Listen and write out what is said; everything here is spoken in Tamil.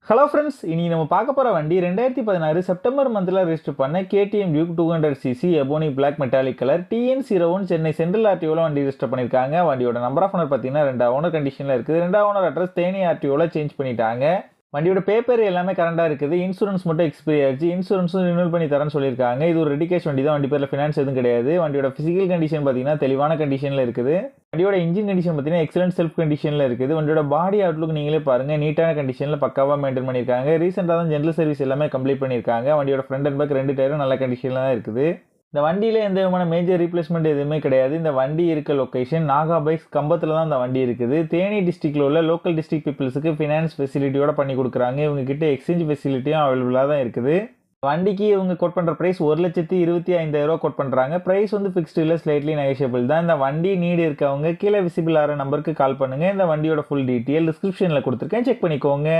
Hello friends, இன்னைக்கு நம்ம பார்க்க போற வண்டி 2016 செப்டம்பர் மந்த்ல ரெஜிஸ்டர் பண்ண KTM DUKE 200cc ebony black metallic color TN01 Chennai central RTOல வண்டி ரெஜிஸ்டர் பண்ணிருக்காங்க. வண்டியோட நம்பர் ஆஃப் ஓனர் பாத்தீங்கன்னா 2 ஓனர் கண்டிஷன்ல இருக்குது. 2 ஓனர் அட்ரஸ் தேனி RTOல சேஞ்ச் பண்ணிட்டாங்க. வண்டியோட பேப்பர் எல்லாமே கரண்டா இருக்குது. இன்சூரன்ஸ் மட்டும் எக்ஸ்பைரி ஆயிடுச்சு. இன்சூரன்ஸும் ரினியூல் பண்ணி தரேன்னு சொல்லியிருக்காங்க. இது ஒரு ரெடி கேஷ் வண்டி தான். வண்டி பேர்ல ஃபினான்ஸ் எதுவும் கிடையாது. வண்டியோட பிசிக்கல் கண்டிஷன் பார்த்தீங்கன்னா தெளிவான கண்டிஷன்ல இருக்குது. வண்டியோட இன்ஜின் கண்டிஷன் பார்த்தீங்கன்னா எக்ஸலன்ட் செல்ஃப் கண்டிஷன்ல இருக்குது. வண்டியோட பாடி அவுட்லுக் நீங்களே பாருங்க, நீட்டான கண்டிஷன்ல பக்காவா மெயின்டைன் பண்ணியிருக்காங்க. ரீசெண்டாக தான் ஜெனரல் சர்வீஸ் எல்லாமே கம்ப்ளீட் பண்ணியிருக்காங்க. வண்டியோட ஃப்ரண்ட் அண்ட் பேக் 2 டயரும் நல்ல கண்டிஷன்ல தான் இருக்குது. இந்த வண்டியில எந்த விதமான மேஜர் ரீப்ளேஸ்மெண்ட் எதுவுமே கிடையாது. இந்த வண்டி இருக்க லொகேஷன் நாகா பைக்ஸ் கம்பத்தில் தான் இந்த வண்டி இருக்குது. தேனி டிஸ்ட்ரிக்ட்ல உள்ள லோக்கல் டிஸ்ட்ரிக்ட் பீப்புள்ஸுக்கு ஃபினான்ஸ் ஃபெசிலிட்டியோட பண்ணி கொடுக்குறாங்க. இவங்க கிட்ட எக்ஸ்சேஞ்ச் ஃபெசிலிட்டியும் அவைலபிளாக தான் இருக்குது. வண்டிக்கு இவங்க கோட் பண்ணுற ப்ரைஸ் 1,25,000 கோட் பண்ணுறாங்க. ப்ரைஸ் வந்து ஃபிக்ஸ்டு இல்லை, ஸ்லைட்லி நெகோஷியபிள் தான். இந்த வண்டி நீடு இருக்கவங்க கீழே விசிபிள் ஆகிற நம்பருக்கு கால் பண்ணுங்கள். இந்த வண்டியோட ஃபுல் டீட்டெயில் டிஸ்கிரிப்ஷனில் கொடுத்துருக்கேன், செக் பண்ணிக்கோங்க.